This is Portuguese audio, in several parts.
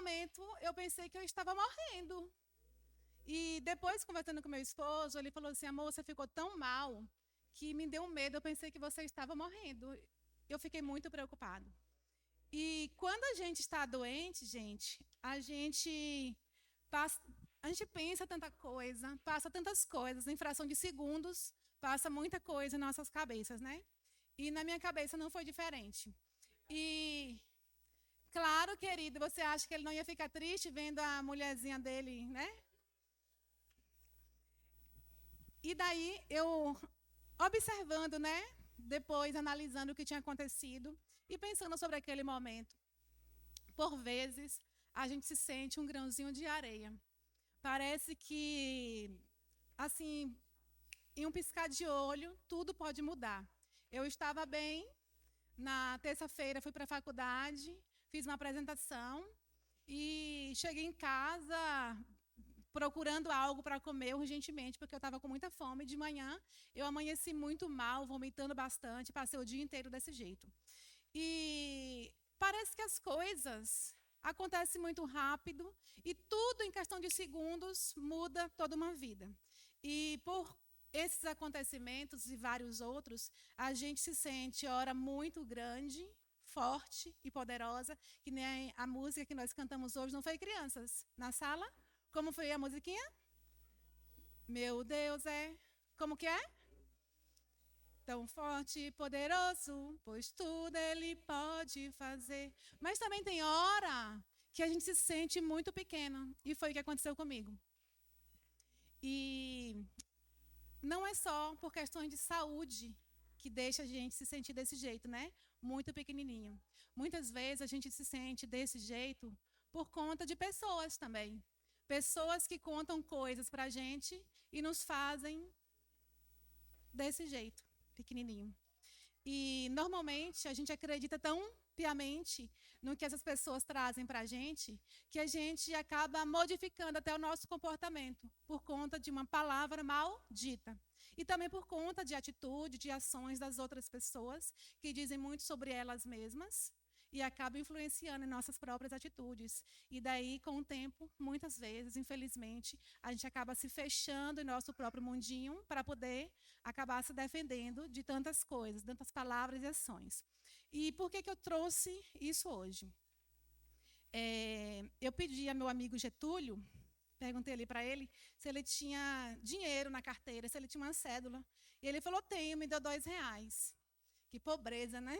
momento, eu pensei que eu estava morrendo. E depois, conversando com meu esposo, ele falou assim: amor, você ficou tão mal que me deu um medo. Eu pensei que você estava morrendo. Eu fiquei muito preocupado. E quando a gente está doente, gente, passa, a gente pensa tanta coisa, passa tantas coisas, em fração de segundos, passa muita coisa em nossas cabeças, né? E na minha cabeça não foi diferente. E, claro, querido, você acha que ele não ia ficar triste vendo a mulherzinha dele, né? E daí eu, observando, né? Depois analisando o que tinha acontecido e pensando sobre aquele momento. Por vezes, a gente se sente um grãozinho de areia. Parece que, assim, em um piscar de olho, tudo pode mudar. Eu estava bem, na terça-feira fui para a faculdade, fiz uma apresentação e cheguei em casa procurando algo para comer urgentemente, porque eu estava com muita fome. De manhã, eu amanheci muito mal, vomitando bastante, passei o dia inteiro desse jeito. E parece que as coisas acontecem muito rápido e tudo em questão de segundos muda toda uma vida. E por esses acontecimentos e vários outros, a gente se sente, ora, muito grande, forte e poderosa, que nem a música que nós cantamos hoje, não foi, crianças? Na sala? Como foi a musiquinha? Meu Deus é. Como que é? Tão forte e poderoso, pois tudo ele pode fazer. Mas também tem hora que a gente se sente muito pequeno. E foi o que aconteceu comigo. E não é só por questões de saúde que deixa a gente se sentir desse jeito, né? Muito pequenininho. Muitas vezes a gente se sente desse jeito por conta de pessoas também. Pessoas que contam coisas pra gente e nos fazem desse jeito, pequenininho. E normalmente a gente acredita tão piamente no que essas pessoas trazem para a gente, que a gente acaba modificando até o nosso comportamento por conta de uma palavra mal dita. E também por conta de atitude, de ações das outras pessoas, que dizem muito sobre elas mesmas e acabam influenciando em nossas próprias atitudes. E daí, com o tempo, muitas vezes, infelizmente, a gente acaba se fechando em nosso próprio mundinho para poder acabar se defendendo de tantas coisas, tantas palavras e ações. E por que eu trouxe isso hoje? Eu pedi a meu amigo Getúlio, perguntei ali para ele se ele tinha dinheiro na carteira, se ele tinha uma cédula. E ele falou: tenho, me deu R$ 2. Que pobreza, né?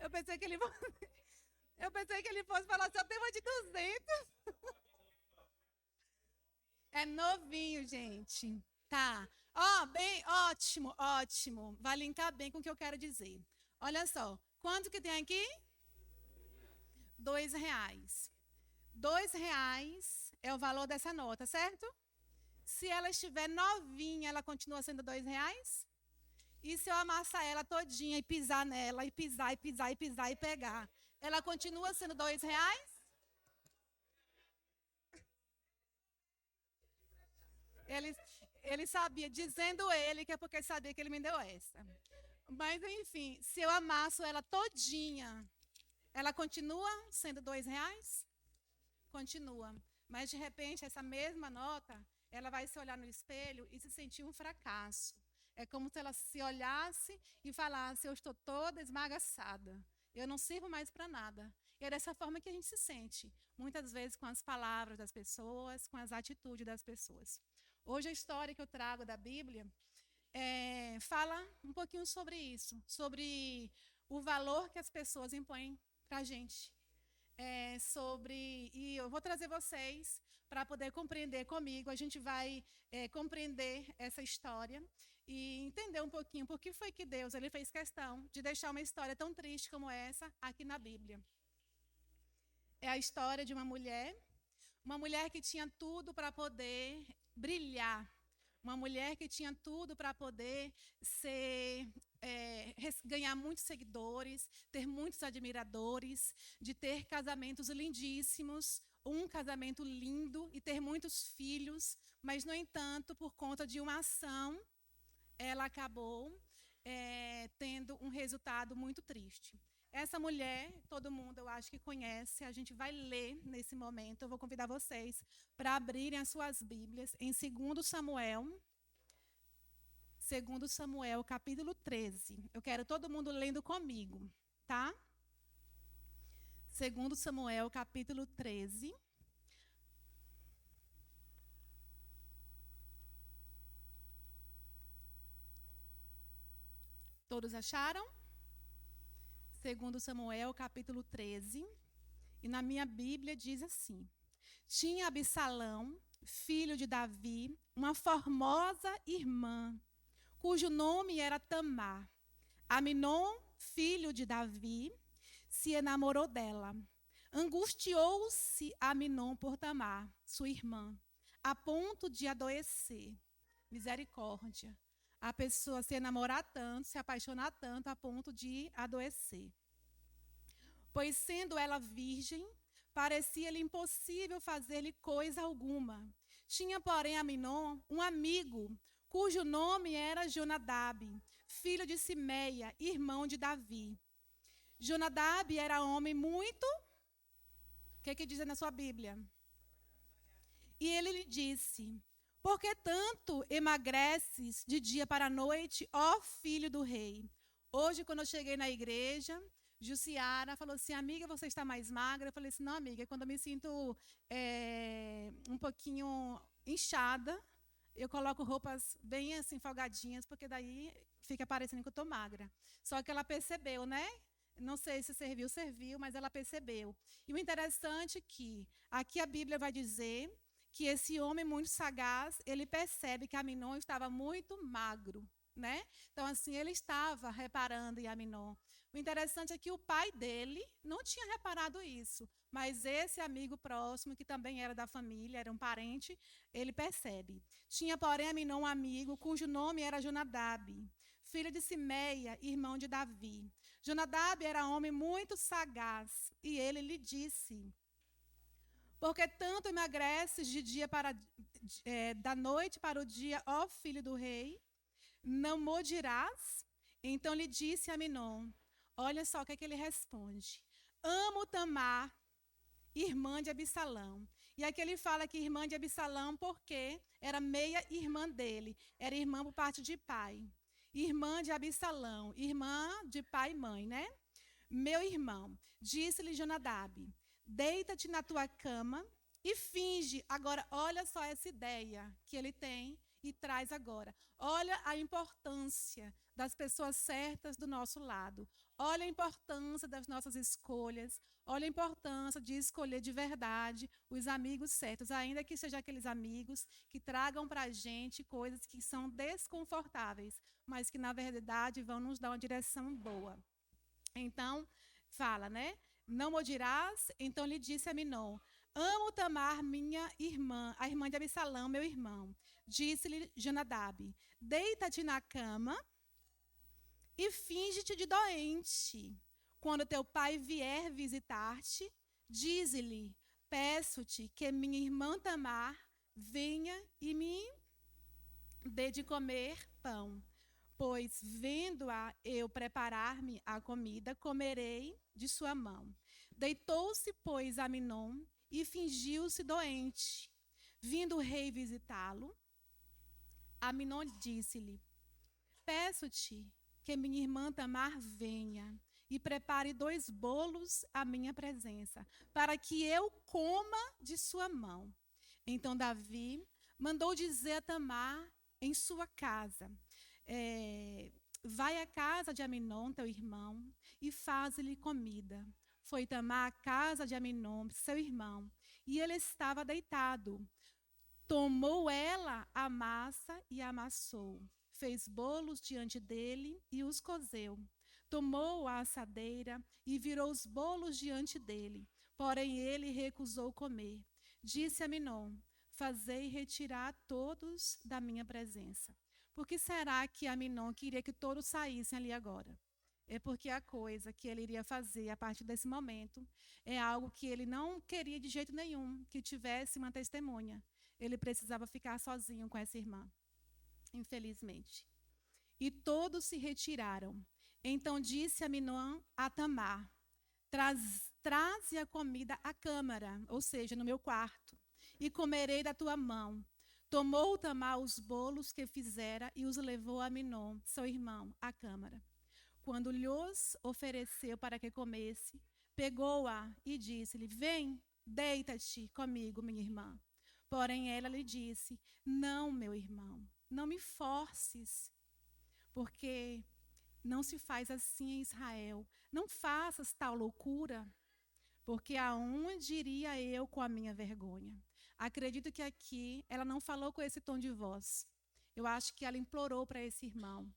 Eu pensei que ele, eu pensei que ele fosse falar: só tem uma de 200. É novinho, gente. Tá. Ó, bem, ótimo, ótimo. Vai linkar bem com o que eu quero dizer. Olha só, quanto que tem aqui? R$ 2. R$ 2 é o valor dessa nota, certo? Se ela estiver novinha, ela continua sendo R$ 2? E se eu amassar ela todinha e pisar nela, e pisar, e pisar, e pisar, e pegar, ela continua sendo R$ 2? Ele, ele sabia, dizendo ele que é porque sabia que ele me deu essa. Mas, enfim, se eu amasso ela todinha, ela continua sendo R$ 2? Continua. Mas, de repente, essa mesma nota, ela vai se olhar no espelho e se sentir um fracasso. É como se ela se olhasse e falasse: eu estou toda esmagaçada. Eu não sirvo mais para nada. E é dessa forma que a gente se sente, muitas vezes com as palavras das pessoas, com as atitudes das pessoas. Hoje a história que eu trago da Bíblia fala um pouquinho sobre isso, sobre o valor que as pessoas impõem para a gente. E eu vou trazer vocês para poder compreender comigo. A gente vai compreender essa história e entender um pouquinho por que foi que Deus ele fez questão de deixar uma história tão triste como essa aqui na Bíblia. É a história de uma mulher que tinha tudo para poder brilhar, uma mulher que tinha tudo para poder ganhar muitos seguidores, ter muitos admiradores, de ter casamentos lindíssimos, um casamento lindo e ter muitos filhos, mas, no entanto, por conta de uma ação, ela acabou tendo um resultado muito triste. Essa mulher, todo mundo eu acho que conhece, a gente vai ler nesse momento. Eu vou convidar vocês para abrirem as suas Bíblias em 2 Samuel, capítulo 13. Eu quero todo mundo lendo comigo, tá? 2 Samuel, capítulo 13. Todos acharam? 2 Samuel, capítulo 13. E na minha Bíblia diz assim: Tinha Absalão, filho de Davi, uma formosa irmã, cujo nome era Tamar. Aminon, filho de Davi, se enamorou dela. Angustiou-se Aminon por Tamar, sua irmã, a ponto de adoecer. Misericórdia. A pessoa se enamorar tanto, se apaixonar tanto, a ponto de adoecer. Pois, sendo ela virgem, parecia-lhe impossível fazer-lhe coisa alguma. Tinha, porém, Aminon um amigo, cujo nome era Jonadab, filho de Simeia, irmão de Davi. Jonadab era homem muito... O que diz na sua Bíblia? E ele lhe disse: Por que tanto emagreces de dia para a noite, ó filho do rei? Hoje, quando eu cheguei na igreja, Jussiara falou assim: amiga, você está mais magra? Eu falei assim: não, amiga, quando eu me sinto um pouquinho inchada, eu coloco roupas bem assim, folgadinhas, porque daí fica parecendo que eu estou magra. Só que ela percebeu, né? Não sei se serviu, mas ela percebeu. E o interessante é que aqui a Bíblia vai dizer que esse homem muito sagaz, ele percebe que Aminon estava muito magro, né? Então, assim, ele estava reparando em Aminon. O interessante é que o pai dele não tinha reparado isso, mas esse amigo próximo, que também era da família, era um parente, ele percebe. Tinha, porém, Aminon um amigo, cujo nome era Jonadab, filho de Simeia, irmão de Davi. Jonadab era homem muito sagaz, e ele lhe disse: Porque tanto emagreces de dia para da noite para o dia, ó filho do rei, não modirás? Então lhe disse Aminon. Olha só o que ele responde: Amo Tamar, irmã de Absalão. E aqui ele fala que irmã de Absalão porque era meia irmã dele, era irmã por parte de pai. Irmã de Absalão, irmã de pai e mãe, né? Meu irmão, disse-lhe Jonadab: Deita-te na tua cama e finge. Agora, olha só essa ideia que ele tem e traz agora. Olha a importância das pessoas certas do nosso lado. Olha a importância das nossas escolhas. Olha a importância de escolher de verdade os amigos certos, ainda que sejam aqueles amigos que tragam para a gente coisas que são desconfortáveis, mas que, na verdade, vão nos dar uma direção boa. Então, fala, né? Não o dirás? Então lhe disse Aminon: Amo Tamar, minha irmã, a irmã de Absalão, meu irmão. Disse-lhe Jonadab: Deita-te na cama e finge-te de doente. Quando teu pai vier visitar-te, dize-lhe: Peço-te que minha irmã Tamar venha e me dê de comer pão. Pois, vendo-a eu preparar-me a comida, comerei de sua mão. Deitou-se, pois, Aminon e fingiu-se doente. Vindo o rei visitá-lo, Aminon disse-lhe: Peço-te que minha irmã Tamar venha e prepare 2 bolos à minha presença, para que eu coma de sua mão. Então Davi mandou dizer a Tamar em sua casa: vai à casa de Aminon, teu irmão, e faz-lhe comida. Foi Tamar à casa de Aminon, seu irmão, e ele estava deitado. Tomou ela a massa e amassou. Fez bolos diante dele e os cozeu. Tomou a assadeira e virou os bolos diante dele. Porém ele recusou comer. Disse a Aminon: Fazei retirar todos da minha presença. Por que será que Aminon queria que todos saíssem ali agora? É porque a coisa que ele iria fazer a partir desse momento é algo que ele não queria de jeito nenhum, que tivesse uma testemunha. Ele precisava ficar sozinho com essa irmã, infelizmente. E todos se retiraram. Então disse Aminon a Tamar: traze a comida à câmara, ou seja, no meu quarto, e comerei da tua mão. Tomou Tamar os bolos que fizera e os levou a Aminon, seu irmão, à câmara. Quando lhos ofereceu para que comesse, pegou-a e disse-lhe: Vem, deita-te comigo, minha irmã. Porém ela lhe disse: Não, meu irmão, não me forces, porque não se faz assim em Israel. Não faças tal loucura, porque aonde iria eu com a minha vergonha? Acredito que aqui ela não falou com esse tom de voz. Eu acho que ela implorou para esse irmão: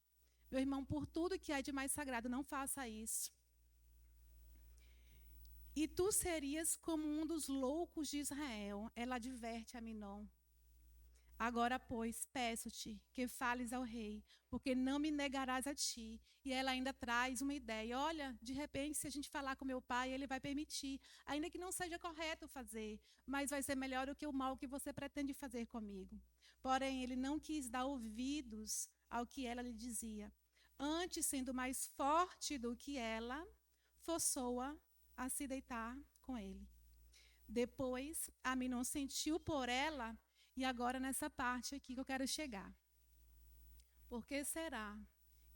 Meu irmão, por tudo que é de mais sagrado, não faça isso. E tu serias como um dos loucos de Israel. Ela adverte a Aminon. Agora, pois, peço-te que fales ao rei, porque não me negarás a ti. E ela ainda traz uma ideia. Olha, de repente, se a gente falar com meu pai, ele vai permitir. Ainda que não seja correto fazer, mas vai ser melhor do que o mal que você pretende fazer comigo. Porém, ele não quis dar ouvidos ao que ela lhe dizia. Antes, sendo mais forte do que ela, forçou-a a se deitar com ele. Depois, Aminon sentiu por ela, e agora nessa parte aqui que eu quero chegar. Por que será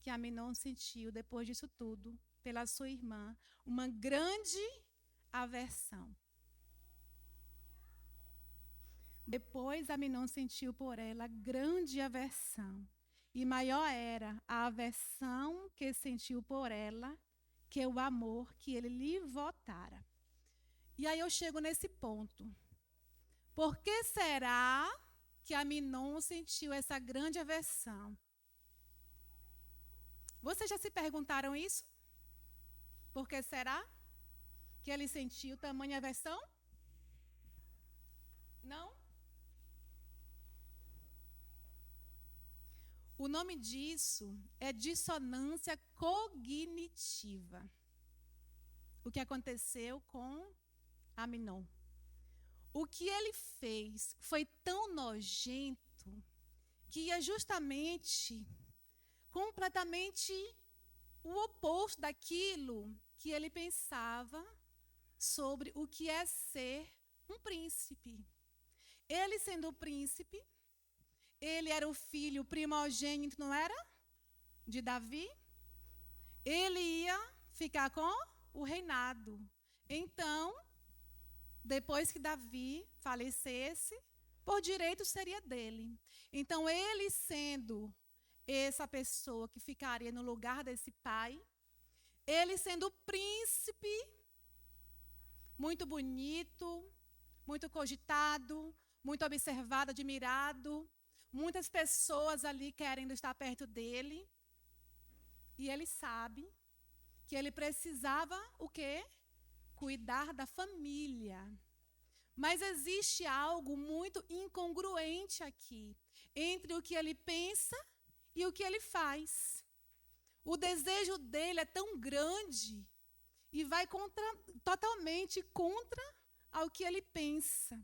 que Aminon sentiu, depois disso tudo, pela sua irmã, uma grande aversão? Depois, Aminon sentiu por ela grande aversão. E maior era a aversão que sentiu por ela que o amor que ele lhe votara. E aí eu chego nesse ponto. Por que será que Aminon sentiu essa grande aversão? Vocês já se perguntaram isso? Por que será que ele sentiu tamanha aversão? Não? O nome disso é dissonância cognitiva. O que aconteceu com Aminon. O que ele fez foi tão nojento que ia justamente, completamente o oposto daquilo que ele pensava sobre o que é ser um príncipe. Ele sendo o príncipe, ele era o filho primogênito, não era? De Davi. Ele ia ficar com o reinado. Então, depois que Davi falecesse, por direito seria dele. Então, ele sendo essa pessoa que ficaria no lugar desse pai, ele sendo príncipe, muito bonito, muito cogitado, muito observado, admirado, muitas pessoas ali querendo estar perto dele, e ele sabe que ele precisava o quê? Cuidar da família. Mas existe algo muito incongruente aqui entre o que ele pensa e o que ele faz. O desejo dele é tão grande e vai totalmente contra ao que ele pensa.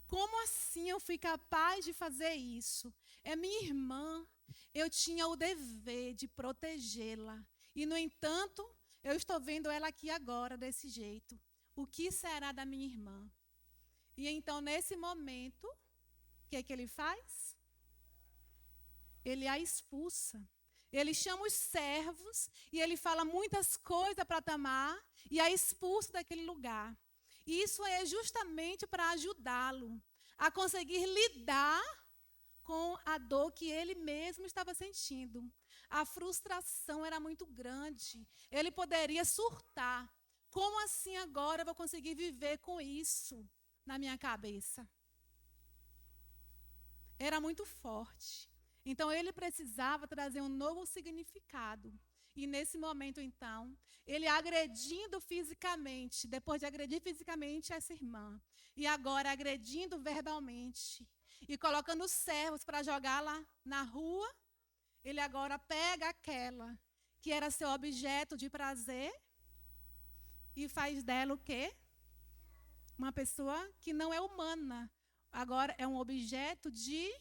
Como assim eu fui capaz de fazer isso? É minha irmã. Eu tinha o dever de protegê-la. E, no entanto, eu estou vendo ela aqui agora desse jeito. O que será da minha irmã? E então, nesse momento, o que é que ele faz? Ele a expulsa. Ele chama os servos e ele fala muitas coisas para Tamar e a expulsa daquele lugar. E isso é justamente para ajudá-lo a conseguir lidar com a dor que ele mesmo estava sentindo. A frustração era muito grande. Ele poderia surtar. Como assim agora eu vou conseguir viver com isso na minha cabeça? Era muito forte. Então, ele precisava trazer um novo significado. E nesse momento, então, ele agredindo fisicamente, depois de agredir fisicamente essa irmã, e agora agredindo verbalmente, e colocando os servos para jogá-la na rua, ele agora pega aquela que era seu objeto de prazer e faz dela o quê? Uma pessoa que não é humana. Agora é um objeto de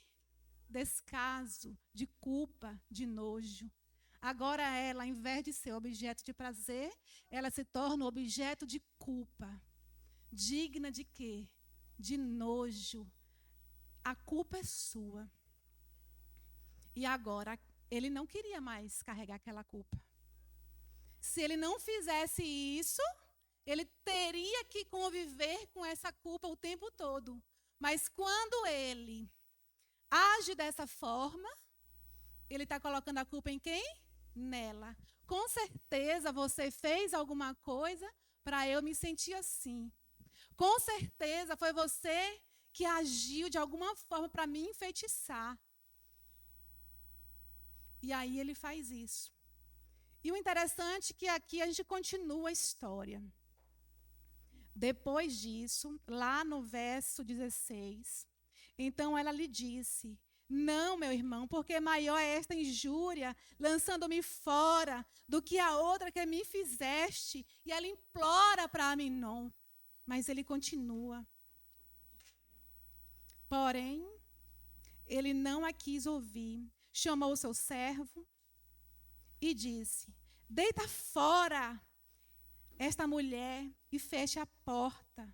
descaso, de culpa, de nojo. Agora ela, ao invés de ser objeto de prazer, ela se torna objeto de culpa. Digna de quê? De nojo. A culpa é sua. E agora, ele não queria mais carregar aquela culpa. Se ele não fizesse isso, ele teria que conviver com essa culpa o tempo todo. Mas quando ele age dessa forma, ele está colocando a culpa em quem? Nela. Com certeza você fez alguma coisa para eu me sentir assim. Com certeza foi você que agiu de alguma forma para me enfeitiçar. E aí ele faz isso. E o interessante é que aqui a gente continua a história. Depois disso, lá no verso 16, então ela lhe disse: não, meu irmão, porque maior é esta injúria, lançando-me fora, do que a outra que me fizeste. E ela implora para Aminon, mas ele continua. Porém, ele não a quis ouvir. Chamou o seu servo e disse: deita fora esta mulher e feche a porta.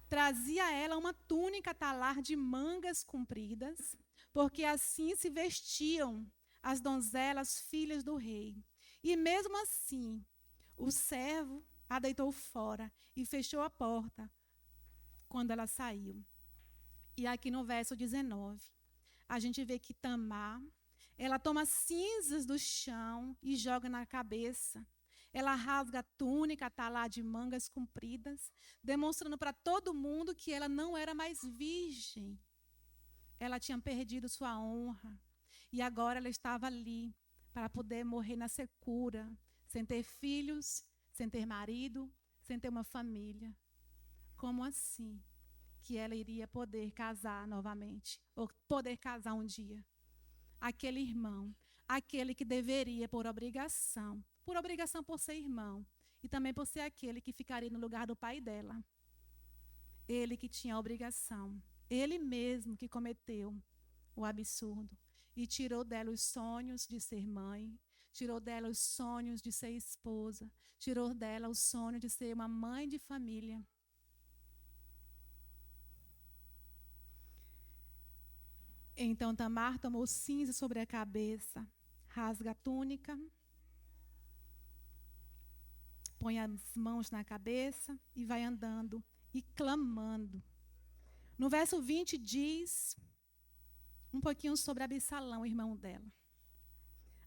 Trazia ela uma túnica talar de mangas compridas, porque assim se vestiam as donzelas filhas do rei. E mesmo assim, o servo a deitou fora e fechou a porta quando ela saiu. E aqui no verso 19, a gente vê que Tamar, ela toma cinzas do chão e joga na cabeça. Ela rasga a túnica, talar de mangas compridas, demonstrando para todo mundo que ela não era mais virgem. Ela tinha perdido sua honra. E agora ela estava ali para poder morrer na secura, sem ter filhos, sem ter marido, sem ter uma família. Como assim que ela iria poder casar novamente? Ou poder casar um dia? Aquele irmão, aquele que deveria, por obrigação por ser irmão, e também por ser aquele que ficaria no lugar do pai dela. Ele que tinha a obrigação, ele mesmo que cometeu o absurdo e tirou dela os sonhos de ser mãe, tirou dela os sonhos de ser esposa, tirou dela o sonho de ser uma mãe de família. Então Tamar tomou cinza sobre a cabeça, rasga a túnica, põe as mãos na cabeça e vai andando e clamando. No verso 20 diz um pouquinho sobre Absalão, irmão dela.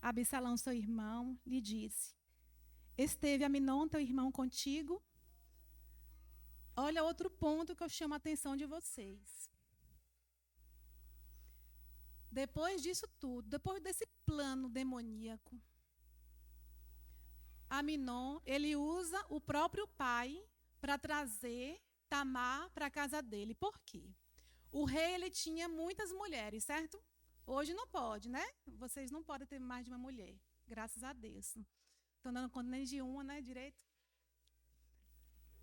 Absalão, seu irmão, lhe disse: esteve Aminon, teu irmão, contigo? Olha outro ponto que eu chamo a atenção de vocês. Depois disso tudo, depois desse plano demoníaco, Aminon, ele usa o próprio pai para trazer Tamar para a casa dele. Por quê? O rei, ele tinha muitas mulheres, certo? Hoje não pode, né? Vocês não podem ter mais de uma mulher, graças a Deus. Estão dando conta nem de uma, né, direito?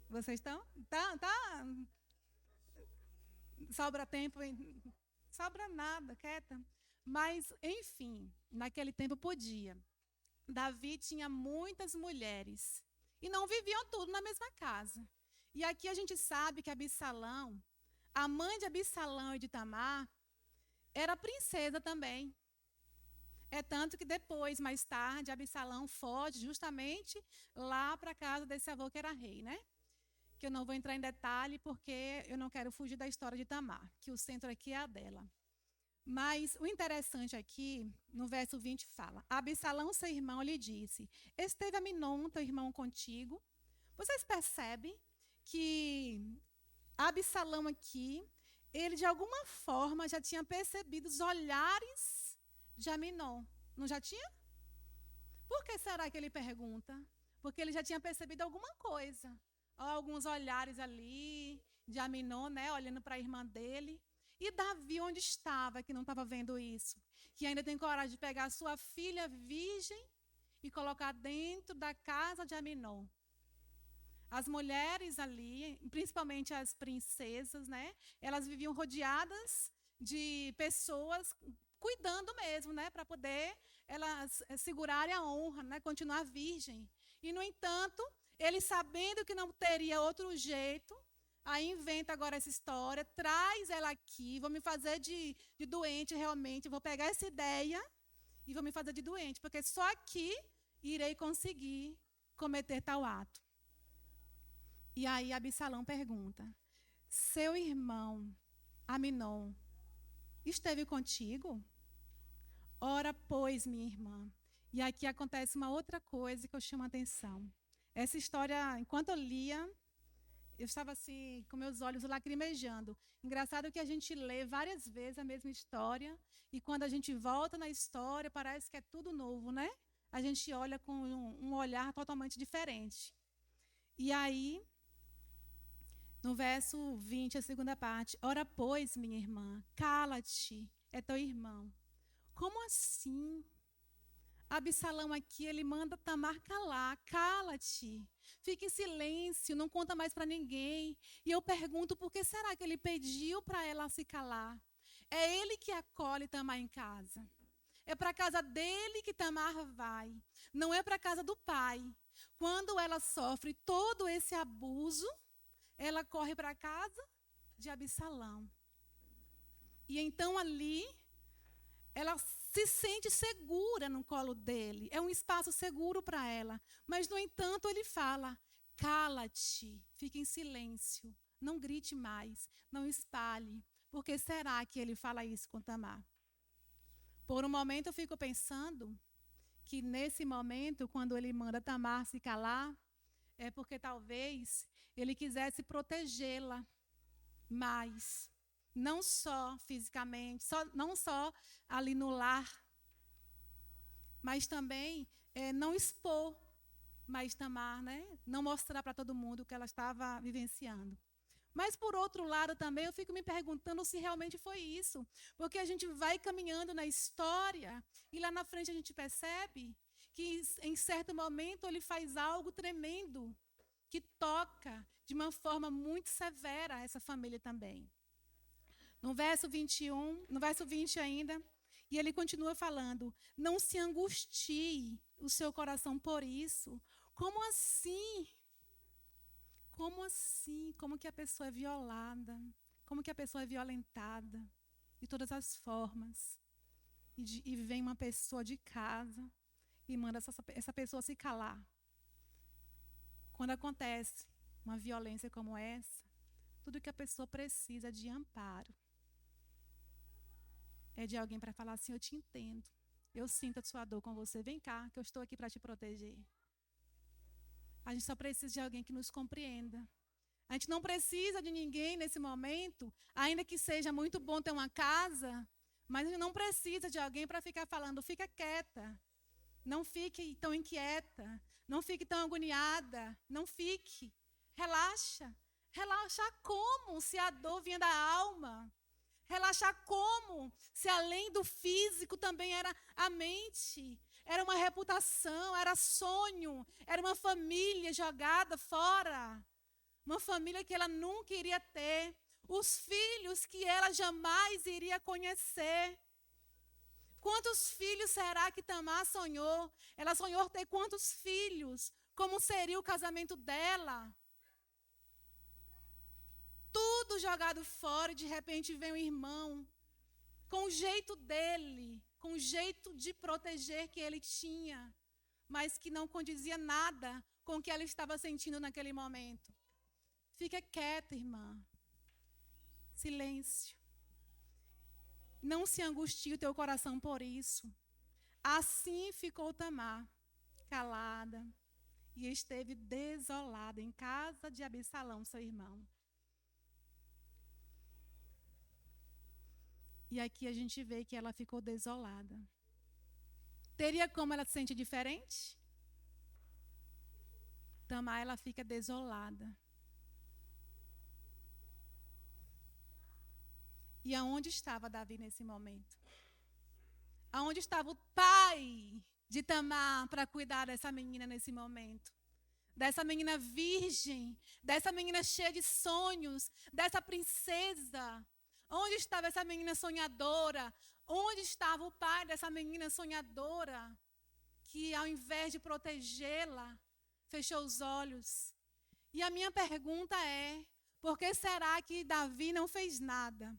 Vocês estão? Tá. Sobra tempo? Sobra nada, quieta. Mas, enfim, naquele tempo podia. Davi tinha muitas mulheres e não viviam tudo na mesma casa. E aqui a gente sabe que Absalão, a mãe de Absalão e de Tamar, era princesa também. É tanto que depois, mais tarde, Absalão foge justamente lá para a casa desse avô que era rei, né? Que eu não vou entrar em detalhe porque eu não quero fugir da história de Tamar, que o centro aqui é a dela. Mas o interessante aqui, no verso 20 fala: Absalão, seu irmão, lhe disse: esteve Aminon, teu irmão, contigo? Vocês percebem que Absalão aqui, ele de alguma forma já tinha percebido os olhares de Aminon. Não já tinha? Por que será que ele pergunta? Porque ele já tinha percebido alguma coisa. Alguns olhares ali de Aminon, né, olhando para a irmã dele. E Davi, onde estava, que não estava vendo isso? Que ainda tem coragem de pegar a sua filha virgem e colocar dentro da casa de Aminon. As mulheres ali, principalmente as princesas, né? Elas viviam rodeadas de pessoas cuidando mesmo, né, para poder elas segurarem a honra, né, continuar virgem. E, no entanto, ele, sabendo que não teria outro jeito, aí inventa agora essa história, traz ela aqui, vou me fazer de doente realmente, vou pegar essa ideia e vou me fazer de doente, porque só aqui irei conseguir cometer tal ato. E aí Absalão pergunta: seu irmão Aminon esteve contigo? Ora, pois, minha irmã. E aqui acontece uma outra coisa que eu chamo a atenção. Essa história, enquanto eu lia, eu estava assim, com meus olhos lacrimejando. Engraçado que a gente lê várias vezes a mesma história, e quando a gente volta na história, parece que é tudo novo, né? A gente olha com um olhar totalmente diferente. E aí, no verso 20, a segunda parte: ora, pois, minha irmã, cala-te, é teu irmão. Como assim? Absalão aqui, ele manda Tamar calar, cala-te, fica em silêncio, não conta mais para ninguém. E eu pergunto, por que será que ele pediu para ela se calar? É ele que acolhe Tamar em casa. É para a casa dele que Tamar vai, não é para a casa do pai. Quando ela sofre todo esse abuso, ela corre para a casa de Absalão. E então ali, ela se sente segura no colo dele. É um espaço seguro para ela. Mas, no entanto, ele fala: cala-te, fique em silêncio, não grite mais, não espalhe. Por que será que ele fala isso com Tamar? Por um momento eu fico pensando que nesse momento, quando ele manda Tamar se calar, é porque talvez ele quisesse protegê-la mais. Não só fisicamente, não só ali no lar, mas também não expor mais Tamar, né? Não mostrar para todo mundo o que ela estava vivenciando. Mas, por outro lado, também eu fico me perguntando se realmente foi isso. Porque a gente vai caminhando na história e lá na frente a gente percebe que, em certo momento, ele faz algo tremendo, que toca de uma forma muito severa essa família também. No verso 21, no verso 20 ainda, e ele continua falando: não se angustie o seu coração por isso. Como assim? Como assim? Como que a pessoa é violada? Como que a pessoa é violentada? De todas as formas. E vem uma pessoa de casa e manda essa pessoa se calar. Quando acontece uma violência como essa, tudo que a pessoa precisa é de amparo. É de alguém para falar assim: eu te entendo. Eu sinto a sua dor com você. Vem cá, que eu estou aqui para te proteger. A gente só precisa de alguém que nos compreenda. A gente não precisa de ninguém nesse momento, ainda que seja muito bom ter uma casa, mas a gente não precisa de alguém para ficar falando: fica quieta, não fique tão inquieta, não fique tão agoniada, não fique, relaxa. Relaxar como? Se a dor vinha da alma. Relaxar como? Se além do físico também era a mente. Era uma reputação, era sonho, era uma família jogada fora. Uma família que ela nunca iria ter. Os filhos que ela jamais iria conhecer. Quantos filhos será que Tamar sonhou? Ela sonhou ter quantos filhos? Como seria o casamento dela? Tudo jogado fora e de repente vem um irmão com o jeito dele, com o jeito de proteger que ele tinha, mas que não condizia nada com o que ela estava sentindo naquele momento. Fica quieta, irmã. Silêncio. Não se angustie o teu coração por isso. Assim ficou Tamar, calada, e esteve desolada em casa de Absalão, seu irmão. E aqui a gente vê que ela ficou desolada. Teria como ela se sentir diferente? Tamar, ela fica desolada. E aonde estava Davi nesse momento? Aonde estava o pai de Tamar para cuidar dessa menina nesse momento? Dessa menina virgem, dessa menina cheia de sonhos, dessa princesa. Onde estava essa menina sonhadora? Onde estava o pai dessa menina sonhadora que, ao invés de protegê-la, fechou os olhos? E a minha pergunta é: por que será que Davi não fez nada?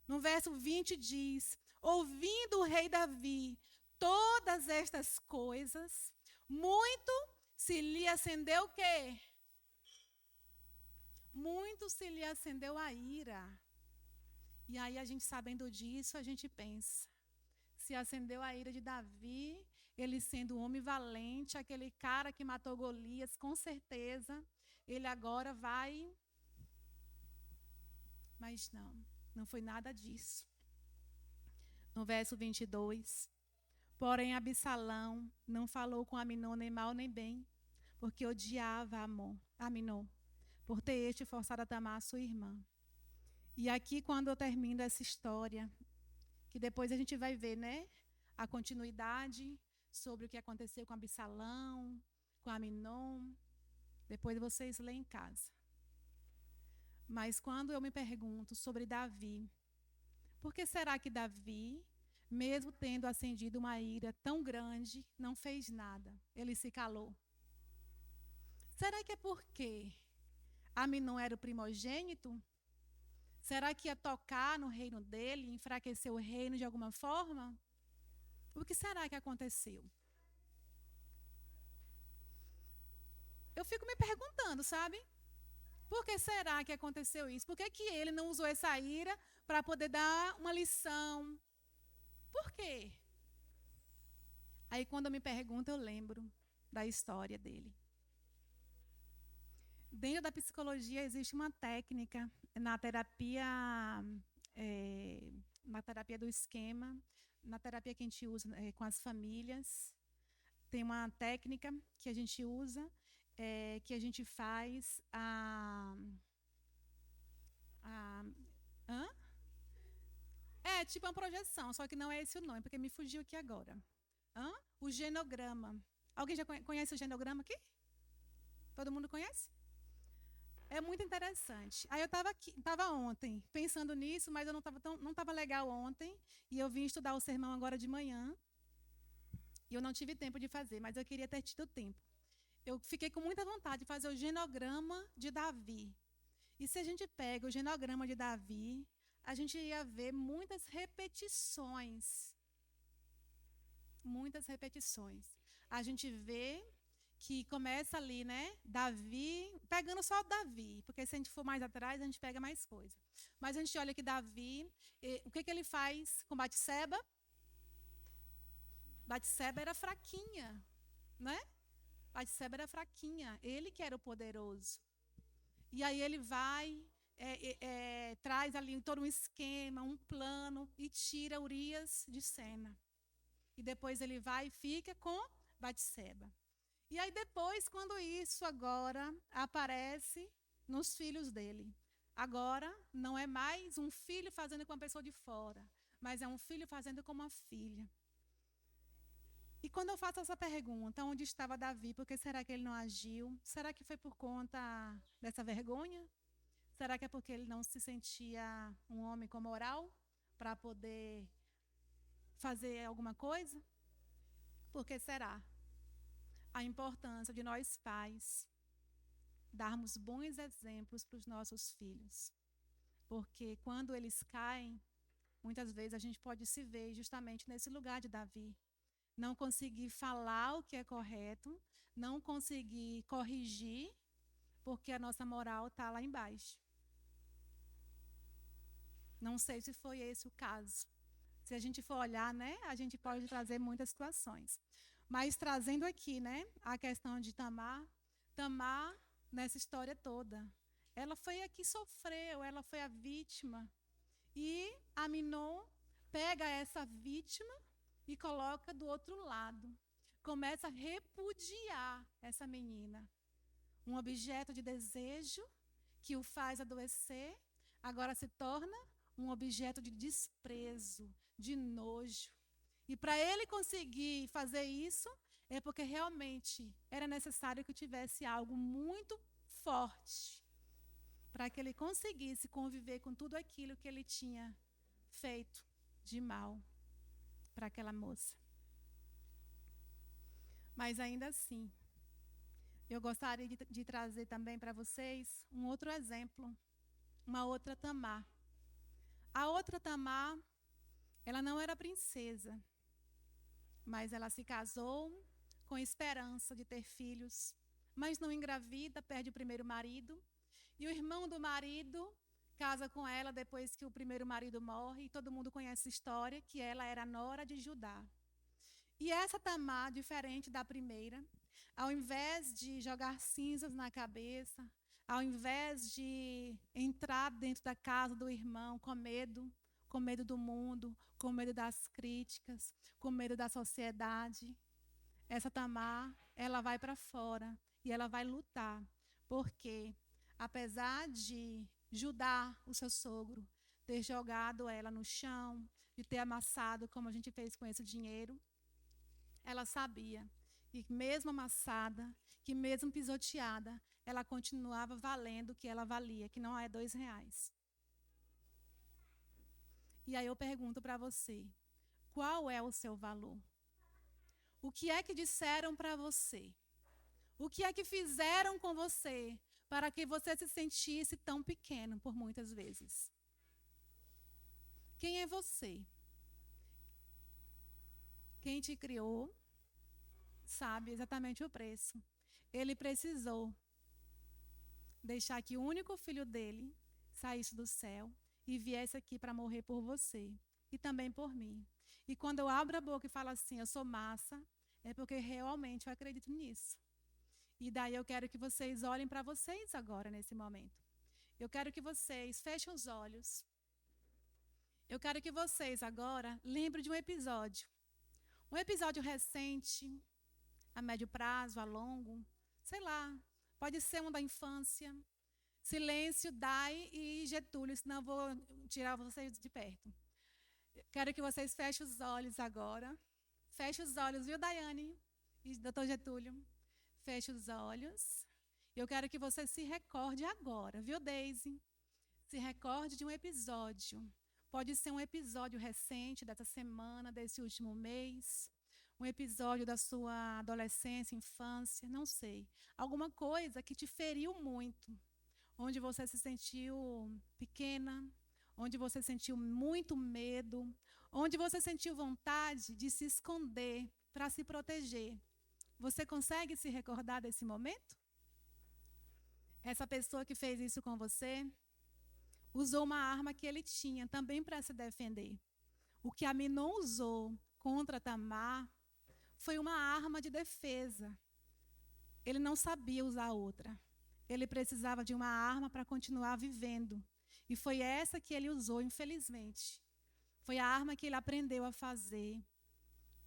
No verso 20 diz: ouvindo o rei Davi todas estas coisas, muito se lhe acendeu o quê? Muito se lhe acendeu a ira. E aí, a gente sabendo disso, a gente pensa: se acendeu a ira de Davi, ele sendo um homem valente, aquele cara que matou Golias, com certeza, ele agora vai. Mas não foi nada disso. No verso 22, porém Absalão não falou com Aminon nem mal nem bem, porque odiava Aminon, por ter este forçado a Tamar, sua irmã. E aqui, quando eu termino essa história, que depois a gente vai ver, né, a continuidade sobre o que aconteceu com Absalão, com Aminon, depois vocês lêem em casa. Mas quando eu me pergunto sobre Davi, por que será que Davi, mesmo tendo acendido uma ira tão grande, não fez nada? Ele se calou. Será que é porque Aminon era o primogênito? Será que ia tocar no reino dele, enfraquecer o reino de alguma forma? O que será que aconteceu? Eu fico me perguntando, sabe? Por que será que aconteceu isso? Por que ele não usou essa ira para poder dar uma lição? Por quê? Aí, quando eu me pergunto, eu lembro da história dele. Dentro da psicologia, existe uma técnica na terapia do esquema, na terapia que a gente usa com as famílias. Tem uma técnica que a gente usa, que a gente faz tipo uma projeção, só que não é esse o nome, porque me fugiu aqui agora. O genograma. Alguém já conhece o genograma aqui? Todo mundo conhece? É muito interessante. Aí eu estava ontem pensando nisso, mas eu não estava legal ontem, e eu vim estudar o sermão agora de manhã, e eu não tive tempo de fazer, mas eu queria ter tido tempo. Eu fiquei com muita vontade de fazer o genograma de Davi. E se a gente pega o genograma de Davi, a gente ia ver muitas repetições. Muitas repetições. A gente vê que começa ali, né? Davi, pegando só Davi, porque se a gente for mais atrás, a gente pega mais coisa. Mas a gente olha que Davi, o que ele faz com Batseba? Batseba era fraquinha, né? Batseba era fraquinha, ele que era o poderoso. E aí ele vai, traz ali todo um esquema, um plano, e tira Urias de cena. E depois ele vai e fica com Batseba. E aí depois, quando isso agora aparece nos filhos dele. Agora não é mais um filho fazendo com uma pessoa de fora, mas é um filho fazendo com uma filha. E quando eu faço essa pergunta, onde estava Davi? Por que será que ele não agiu? Será que foi por conta dessa vergonha? Será que é porque ele não se sentia um homem com moral para poder fazer alguma coisa? Por que será? A importância de nós pais darmos bons exemplos para os nossos filhos. Porque quando eles caem, muitas vezes a gente pode se ver justamente nesse lugar de Davi. Não conseguir falar o que é correto, não conseguir corrigir, porque a nossa moral está lá embaixo. Não sei se foi esse o caso. Se a gente for olhar, né, a gente pode trazer muitas situações. Mas trazendo aqui, né, a questão de Tamar, nessa história toda, ela foi a que sofreu, ela foi a vítima. E Aminon pega essa vítima e coloca do outro lado. Começa a repudiar essa menina. Um objeto de desejo que o faz adoecer, agora se torna um objeto de desprezo, de nojo. E para ele conseguir fazer isso, é porque realmente era necessário que tivesse algo muito forte para que ele conseguisse conviver com tudo aquilo que ele tinha feito de mal. para aquela moça. Mas ainda assim, eu gostaria de trazer também para vocês um outro exemplo, uma outra Tamar. A outra Tamar, ela não era princesa, mas ela se casou com esperança de ter filhos, mas não engravida, perde o primeiro marido, e o irmão do marido casa com ela depois que o primeiro marido morre, e todo mundo conhece a história, que ela era nora de Judá. E essa Tamar, diferente da primeira, ao invés de jogar cinzas na cabeça, ao invés de entrar dentro da casa do irmão com medo do mundo, com medo das críticas, com medo da sociedade, essa Tamar, ela vai para fora e ela vai lutar, porque apesar de Judá, o seu sogro, ter jogado ela no chão, de ter amassado como a gente fez com esse dinheiro, ela sabia que mesmo amassada, que mesmo pisoteada, ela continuava valendo o que ela valia, que não é R$2. E aí eu pergunto para você, qual é o seu valor? O que é que disseram para você? O que é que fizeram com você para que você se sentisse tão pequeno por muitas vezes? Quem é você? Quem te criou sabe exatamente o preço. Ele precisou deixar que o único filho dele saísse do céu e viesse aqui para morrer por você e também por mim. E quando eu abro a boca e falo assim, eu sou massa, é porque realmente eu acredito nisso. E daí eu quero que vocês olhem para vocês agora, nesse momento. Eu quero que vocês fechem os olhos. Eu quero que vocês agora lembrem de um episódio. Um episódio recente, a médio prazo, a longo, sei lá, pode ser um da infância. Silêncio, Dai e Getúlio, senão eu vou tirar vocês de perto. Quero que vocês fechem os olhos agora. Feche os olhos, viu, Daiane e doutor Getúlio? Feche os olhos. Eu quero que você se recorde agora, viu, Daisy? Se recorde de um episódio. Pode ser um episódio recente dessa semana, desse último mês. Um episódio da sua adolescência, infância, não sei. Alguma coisa que te feriu muito. Onde você se sentiu pequena, onde você sentiu muito medo, onde você sentiu vontade de se esconder para se proteger. Você consegue se recordar desse momento? Essa pessoa que fez isso com você usou uma arma que ele tinha também para se defender. O que Aminon usou contra Tamar foi uma arma de defesa. Ele não sabia usar outra. Ele precisava de uma arma para continuar vivendo. E foi essa que ele usou, infelizmente. Foi a arma que ele aprendeu a fazer.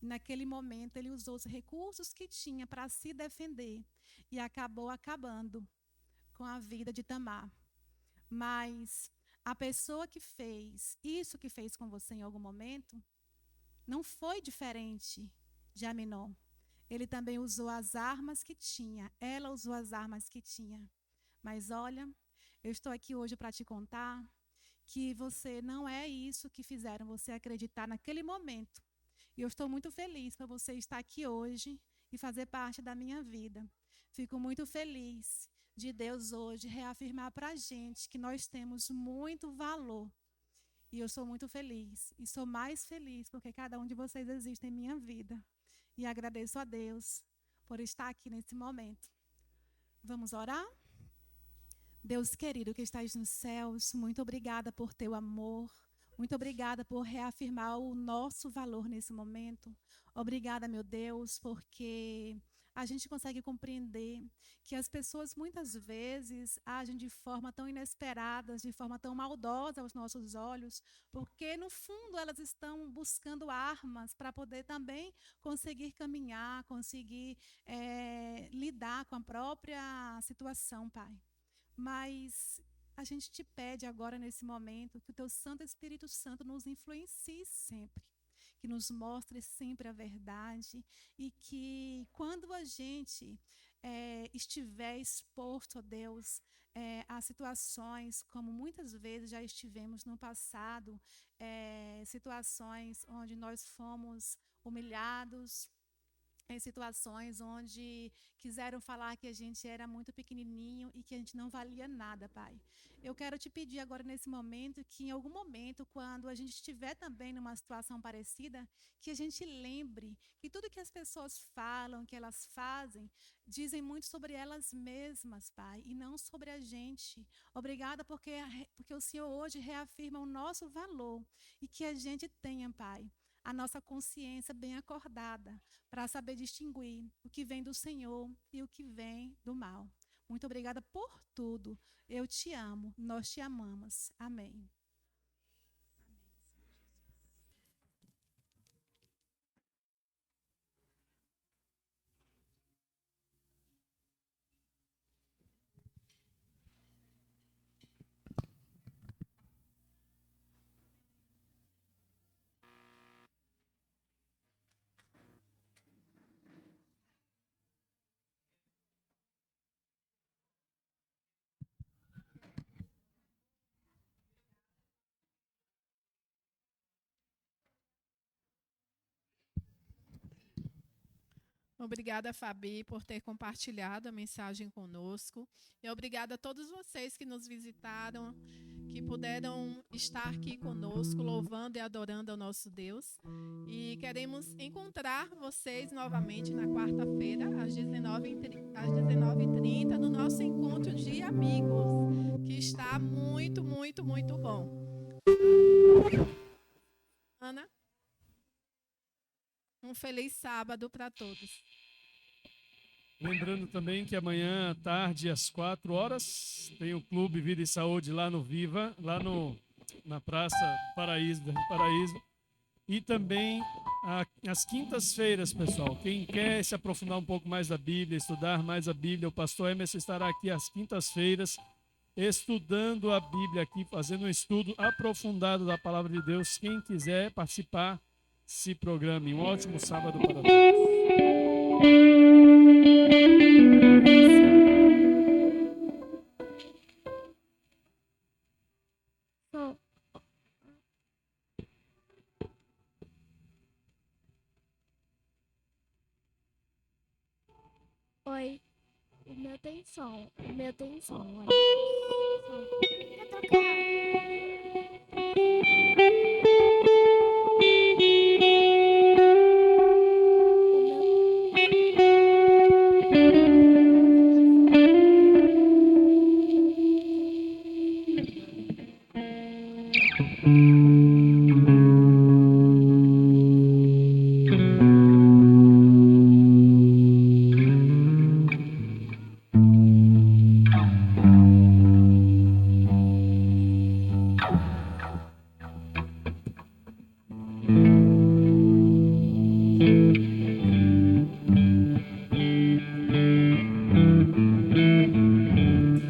E naquele momento, ele usou os recursos que tinha para se defender. E acabou acabando com a vida de Tamar. Mas a pessoa que fez isso que fez com você em algum momento, não foi diferente de Aminon. Ele também usou as armas que tinha. Ela usou as armas que tinha. Mas olha, eu estou aqui hoje para te contar que você não é isso que fizeram você acreditar naquele momento. E eu estou muito feliz por você estar aqui hoje e fazer parte da minha vida. Fico muito feliz de Deus hoje reafirmar para a gente que nós temos muito valor. E eu sou muito feliz. E sou mais feliz porque cada um de vocês existe em minha vida. E agradeço a Deus por estar aqui nesse momento. Vamos orar? Deus querido que estás nos céus, muito obrigada por teu amor. Muito obrigada por reafirmar o nosso valor nesse momento. Obrigada, meu Deus, porque a gente consegue compreender que as pessoas muitas vezes agem de forma tão inesperada, de forma tão maldosa aos nossos olhos, porque no fundo elas estão buscando armas para poder também conseguir caminhar, conseguir lidar com a própria situação, Pai. Mas a gente te pede agora, nesse momento, que o teu Santo Espírito Santo nos influencie sempre, que nos mostre sempre a verdade e que, quando a gente estiver exposto, ó Deus, a situações como muitas vezes já estivemos no passado, situações onde nós fomos humilhados, em situações onde quiseram falar que a gente era muito pequenininho e que a gente não valia nada, Pai. Eu quero te pedir agora nesse momento que em algum momento, quando a gente estiver também numa situação parecida, que a gente lembre que tudo que as pessoas falam, que elas fazem, dizem muito sobre elas mesmas, Pai, e não sobre a gente. Obrigada porque o Senhor hoje reafirma o nosso valor e que a gente tenha, Pai, a nossa consciência bem acordada, para saber distinguir o que vem do Senhor e o que vem do mal. Muito obrigada por tudo. Eu te amo, nós te amamos. Amém. Obrigada, Fabi, por ter compartilhado a mensagem conosco. E obrigada a todos vocês que nos visitaram, que puderam estar aqui conosco, louvando e adorando ao nosso Deus. E queremos encontrar vocês novamente na quarta-feira, às 19h30, no nosso encontro de amigos, que está muito, muito, muito bom. Ana? Um feliz sábado para todos. Lembrando também que amanhã à tarde, às 4 horas, tem o Clube Vida e Saúde lá no Viva, lá na Praça Paraíso. E também às quintas-feiras, pessoal. Quem quer se aprofundar um pouco mais da Bíblia, estudar mais a Bíblia, o pastor Emerson estará aqui às quintas-feiras, estudando a Bíblia aqui, fazendo um estudo aprofundado da Palavra de Deus. Quem quiser participar, se programe. Um ótimo sábado para todos. Oi, o meu tem som. O meu tem som. Quer tocar?